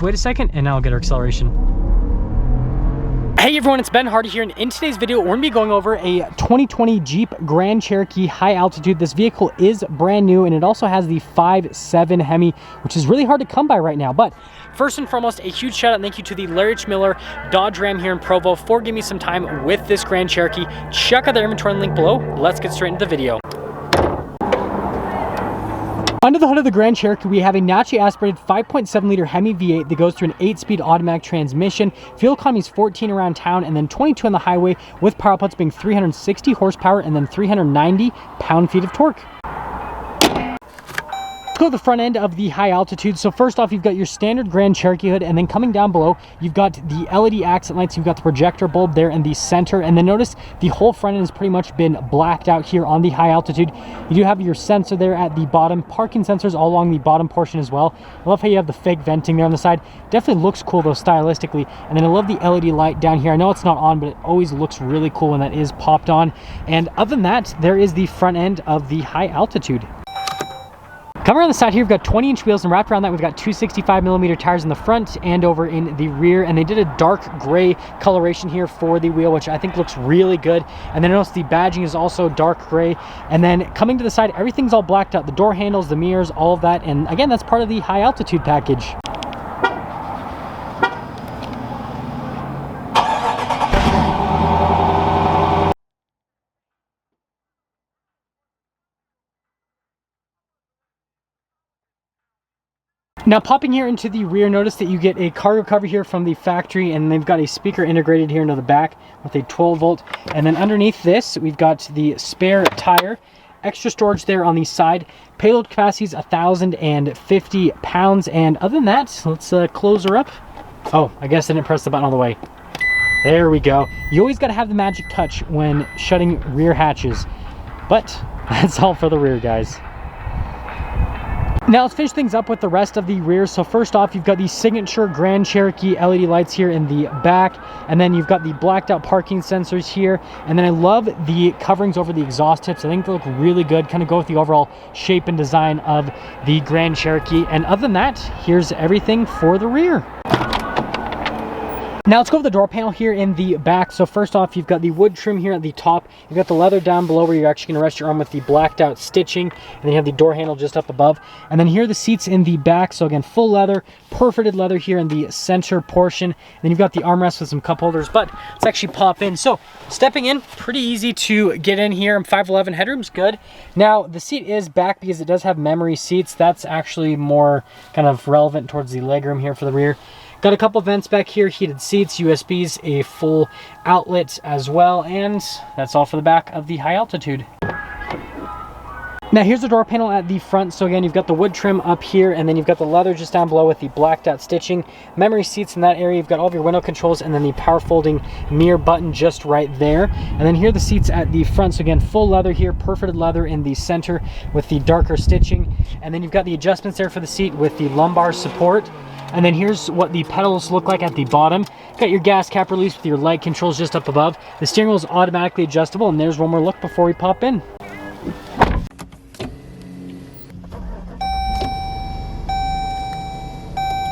wait a second, and now I'll get our acceleration. Hey everyone, it's Ben Hardy here, and in today's video, we're gonna be going over a 2020 Jeep Grand Cherokee High Altitude. This vehicle is brand new, and it also has the 5.7 Hemi, which is really hard to come by right now. But first and foremost, a huge shout out and thank you to the Larry H. Miller Dodge Ram here in Provo for giving me some time with this Grand Cherokee. Check out their inventory link below. Let's get straight into the video. Under the hood of the Grand Cherokee, we have a naturally aspirated 5.7 liter Hemi V8 that goes through an 8-speed automatic transmission. Fuel economy is 14 around town and then 22 on the highway, with power outputs being 360 horsepower and then 390 pound-feet of torque. Let's go to the front end of the High Altitude. So first off, you've got your standard Grand Cherokee hood, and then coming down below, you've got the LED accent lights, you've got the projector bulb there in the center, and then notice the whole front end has pretty much been blacked out here on the High Altitude. You do have your sensor there at the bottom, parking sensors all along the bottom portion as well. I love how you have the fake venting there on the side. Definitely looks cool though stylistically. And then I love the LED light down here. I know it's not on, but it always looks really cool when that is popped on. And other than that, there is the front end of the High Altitude. Coming around the side here, we've got 20-inch wheels, and wrapped around that, we've got two 65mm tires in the front and over in the rear. And they did a dark gray coloration here for the wheel, which I think looks really good. And then notice the badging is also dark gray. And then coming to the side, everything's all blacked out. The door handles, the mirrors, all of that. And again, that's part of the High Altitude package. Now popping here into the rear, notice that you get a cargo cover here from the factory, and they've got a speaker integrated here into the back with a 12-volt. And then underneath this, we've got the spare tire, extra storage there on the side. Payload capacity is 1,050 pounds. And other than that, let's close her up. Oh, I guess I didn't press the button all the way. There we go. You always got to have the magic touch when shutting rear hatches. But that's all for the rear, guys. Now let's finish things up with the rest of the rear. So first off, you've got the signature Grand Cherokee LED lights here in the back, and then you've got the blacked out parking sensors here. And then I love the coverings over the exhaust tips. I think they look really good, kind of go with the overall shape and design of the Grand Cherokee. And other than that, here's everything for the rear. Now let's go with the door panel here in the back. So first off, you've got the wood trim here at the top. You've got the leather down below where you're actually going to rest your arm with the blacked out stitching. And then you have the door handle just up above. And then here are the seats in the back. So again, full leather, perforated leather here in the center portion. And then you've got the armrest with some cup holders, but let's actually pop in. So stepping in, pretty easy to get in here. I'm 5'11", headroom's good. Now the seat is back because it does have memory seats. That's actually more kind of relevant towards the legroom here for the rear. Got a couple vents back here, heated seats, USBs, a full outlet as well, and that's all for the back of the High Altitude. Now here's the door panel at the front. So again, you've got the wood trim up here, and then you've got the leather just down below with the blacked out stitching. Memory seats in that area. You've got all of your window controls, and then the power folding mirror button just right there. And then here are the seats at the front. So again, full leather here, perforated leather in the center with the darker stitching. And then you've got the adjustments there for the seat with the lumbar support. And then here's what the pedals look like at the bottom. Got your gas cap release with your light controls just up above. The steering wheel is automatically adjustable, and there's one more look before we pop in.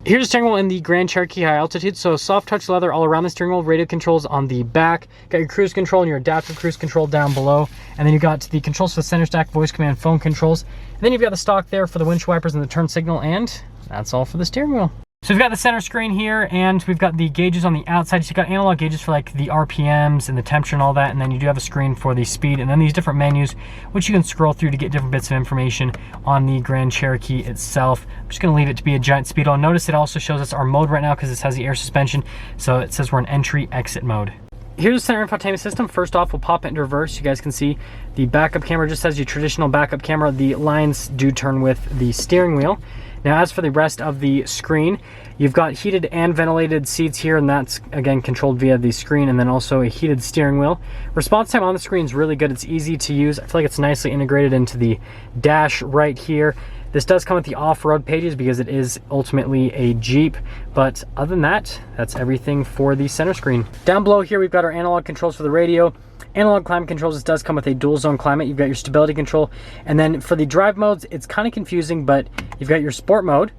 Here's the steering wheel in the Grand Cherokee High Altitude. So soft touch leather all around the steering wheel, radio controls on the back. Got your cruise control and your adaptive cruise control down below. And then you've got the controls for the center stack, voice command, phone controls. And then you've got the stock there for the windshield wipers and the turn signal, and that's all for the steering wheel. So we've got the center screen here, and we've got the gauges on the outside. So you've got analog gauges for like the RPMs and the temperature and all that, and then you do have a screen for the speed, and then these different menus, which you can scroll through to get different bits of information on the Grand Cherokee itself. I'm just gonna leave it to be a giant speedo. Notice it also shows us our mode right now because this has the air suspension, so it says we're in entry-exit mode. Here's the center infotainment system. First off, we'll pop it into reverse. You guys can see the backup camera just has your traditional backup camera. The lines do turn with the steering wheel. Now, as for the rest of the screen, you've got heated and ventilated seats here, and that's, again, controlled via the screen, and then also a heated steering wheel. Response time on the screen is really good. It's easy to use. I feel like it's nicely integrated into the dash right here. This does come with the off-road pages because it is ultimately a Jeep, but other than that, that's everything for the center screen. Down below here, we've got our analog controls for the radio. Analog climate controls, this does come with a dual zone climate. You've got your stability control, and then for the drive modes, it's kind of confusing, but you've got your sport mode,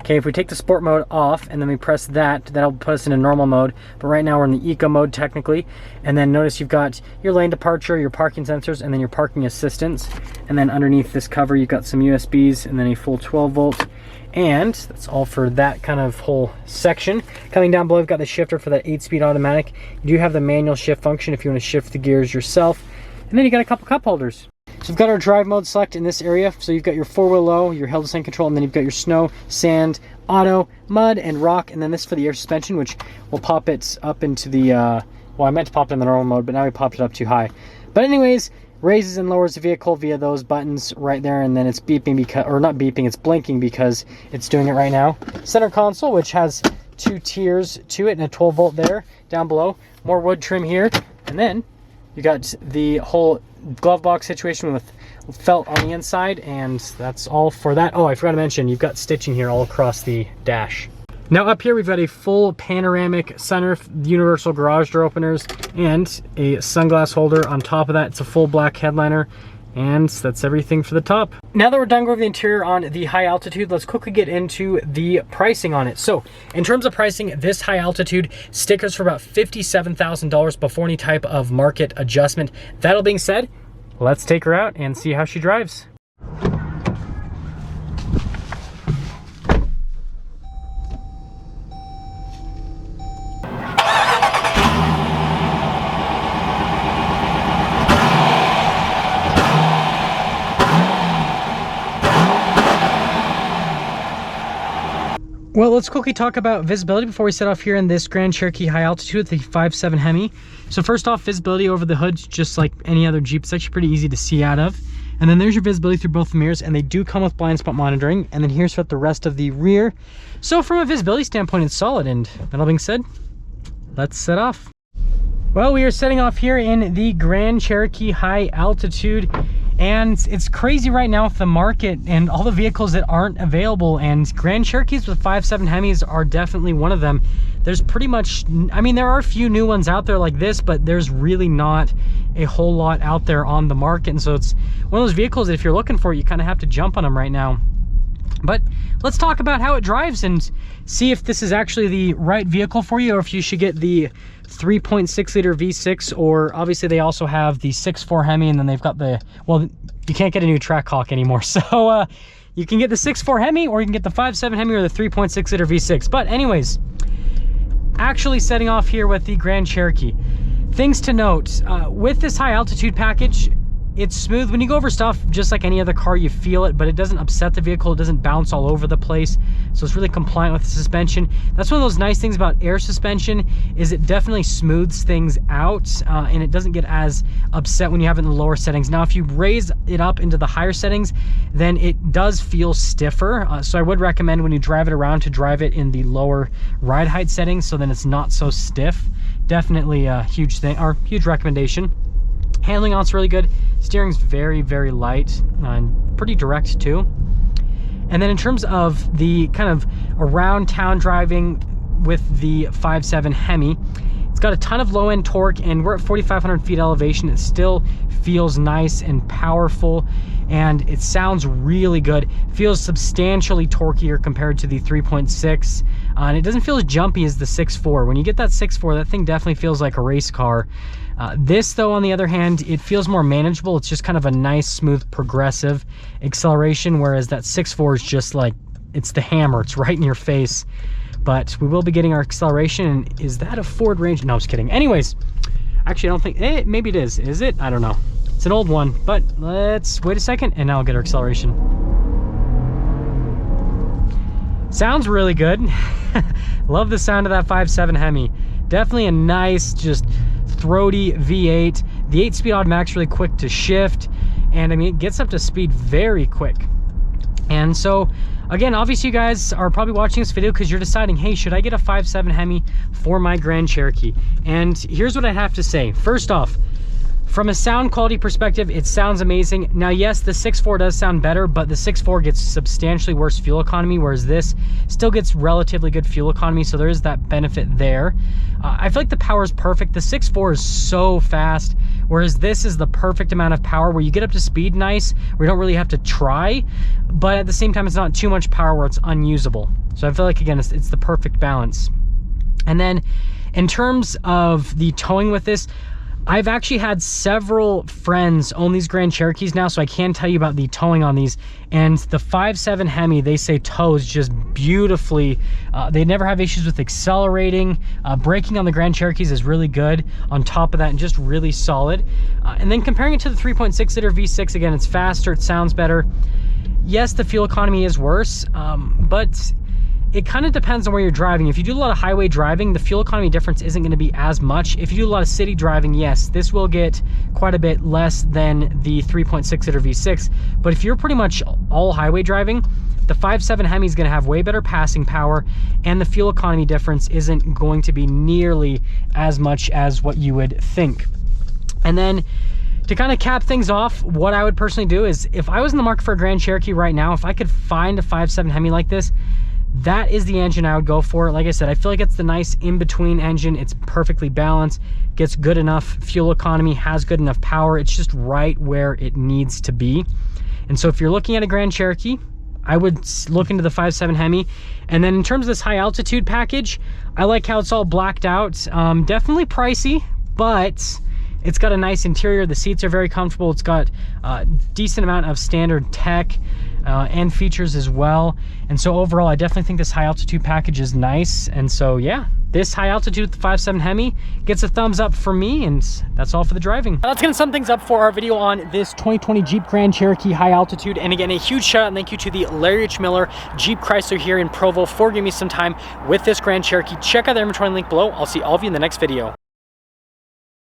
Okay, if we take the sport mode off and then we press that, that'll put us into normal mode. But right now we're in the eco mode technically. And then notice you've got your lane departure, your parking sensors, and then your parking assistance. And then underneath this cover, you've got some USBs and then a full 12 volt. And that's all for that kind of whole section. Coming down below, we've got the shifter for that 8-speed automatic. You do have the manual shift function if you want to shift the gears yourself. And then you got a couple cup holders. So we've got our drive mode select in this area. So you've got your 4-wheel low, your hill descent control, and then you've got your snow, sand, auto, mud, and rock. And then this for the air suspension, which will pop it up into the, well, I meant to pop it in the normal mode, but now we popped it up too high. But anyways, raises and lowers the vehicle via those buttons right there, and then it's beeping because, or not beeping, it's blinking because it's doing it right now. Center console, which has 2 tiers to it and a 12 volt there down below. More wood trim here, and then you got the whole glove box situation with felt on the inside, and that's all for that. Oh, I forgot to mention, you've got stitching here all across the dash. Now up here we've got a full panoramic sunroof, universal garage door openers, and a sunglass holder. On top of that, it's a full black headliner, and that's everything for the top. Now that we're done going over the interior on the high altitude, let's quickly get into the pricing on it. So in terms of pricing, this high altitude stickers for about $57,000 before any type of market adjustment. That all being said, let's take her out and see how she drives. Well, let's quickly talk about visibility before we set off here in this Grand Cherokee high altitude, the 5.7 Hemi. So first off, visibility over the hood, just like any other Jeep, it's actually pretty easy to see out of. And then there's your visibility through both the mirrors, and they do come with blind spot monitoring. And then here's what the rest of the rear. So from a visibility standpoint, it's solid. And that all being said, let's set off. Well, we are setting off here in the Grand Cherokee high altitude. And it's crazy right now with the market and all the vehicles that aren't available, and Grand Cherokees with 5.7 Hemis are definitely one of them. There's pretty much, I mean, there are a few new ones out there like this, but there's really not a whole lot out there on the market. And so it's one of those vehicles that if you're looking for it, you kind of have to jump on them right now. But let's talk about how it drives and see if this is actually the right vehicle for you, or if you should get the 3.6 liter V6, or obviously they also have the 6.4 Hemi, and then they've got the, well, you can't get a new Trackhawk anymore. So you can get the 6.4 Hemi, or you can get the 5.7 Hemi, or the 3.6 liter V6. But anyways, actually setting off here with the Grand Cherokee. Things to note, with this high altitude package, it's smooth. When you go over stuff, just like any other car, you feel it, but it doesn't upset the vehicle. It doesn't bounce all over the place. So it's really compliant with the suspension. That's one of those nice things about air suspension, is it definitely smooths things out, and it doesn't get as upset when you have it in the lower settings. Now, if you raise it up into the higher settings, then it does feel stiffer. So I would recommend when you drive it around to drive it in the lower ride height settings, so then it's not so stiff. Definitely a huge thing, or huge recommendation. Handling on it's really good. Steering's very, very light and pretty direct too. And then in terms of the kind of around town driving with the 5.7 Hemi, it's got a ton of low end torque, and we're at 4,500 feet elevation. It still feels nice and powerful, and it sounds really good. Feels substantially torqueier compared to the 3.6, and it doesn't feel as jumpy as the 6.4. When you get that 6.4, that thing definitely feels like a race car. This though, on the other hand, it feels more manageable. It's just kind of a nice, smooth, progressive acceleration, whereas that 6.4 is just like, it's the hammer. It's right in your face. But we will be getting our acceleration. And is that a Ford Ranger? No, I was kidding. Anyways, actually, I don't think, maybe it is. Is it? I don't know. It's an old one, but let's wait a second and now I'll get our acceleration. Sounds really good. Love the sound of that 5.7 Hemi. Definitely a nice, just throaty V8. The 8-speed automatic's really quick to shift, and I mean, it gets up to speed very quick. And so again, obviously you guys are probably watching this video because you're deciding, hey, should I get a 5.7 Hemi for my Grand Cherokee? And here's what I have to say. First off, from a sound quality perspective, it sounds amazing. Now, yes, the 6.4 does sound better, but the 6.4 gets substantially worse fuel economy, whereas this still gets relatively good fuel economy, so there is that benefit there. I feel like the power is perfect. The 6.4 is so fast. whereas this is the perfect amount of power where you get up to speed nice, where you don't really have to try, but at the same time, it's not too much power where it's unusable. So I feel like, again, it's the perfect balance. And then in terms of the towing with this, I've actually had several friends own these Grand Cherokees now, so I can tell you about the towing on these. And the 5.7 Hemi, they say tows just beautifully. They never have issues with accelerating. Braking on the Grand Cherokees is really good on top of that, and just really solid. And then comparing it to the 3.6 liter V6, again, it's faster, it sounds better. Yes, the fuel economy is worse, but it kind of depends on where you're driving. If you do a lot of highway driving, the fuel economy difference isn't going to be as much. If you do a lot of city driving, yes, this will get quite a bit less than the 3.6 liter V6. But if you're pretty much all highway driving, the 5.7 Hemi is going to have way better passing power, and the fuel economy difference isn't going to be nearly as much as what you would think. And then to kind of cap things off, what I would personally do is, if I was in the market for a Grand Cherokee right now, if I could find a 5.7 Hemi like this, that is the engine I would go for. Like I said, I feel like it's the nice in-between engine. It's perfectly balanced, gets good enough fuel economy, has good enough power. It's just right where it needs to be. And so if you're looking at a Grand Cherokee, I would look into the 5.7 Hemi. And then in terms of this high altitude package, I like how it's all blacked out. Definitely pricey, but it's got a nice interior. The seats are very comfortable. It's got a decent amount of standard tech and features as well. And so overall, I definitely think this high altitude package is nice. And so yeah, this high altitude, the 5.7 Hemi, gets a thumbs up for me, and that's all for the driving. That's gonna sum things up for our video on this 2020 Jeep Grand Cherokee high altitude. And again, a huge shout out and thank you to the Larry H. Miller Jeep Chrysler here in Provo for giving me some time with this Grand Cherokee. Check out the inventory link below. I'll see all of you in the next video.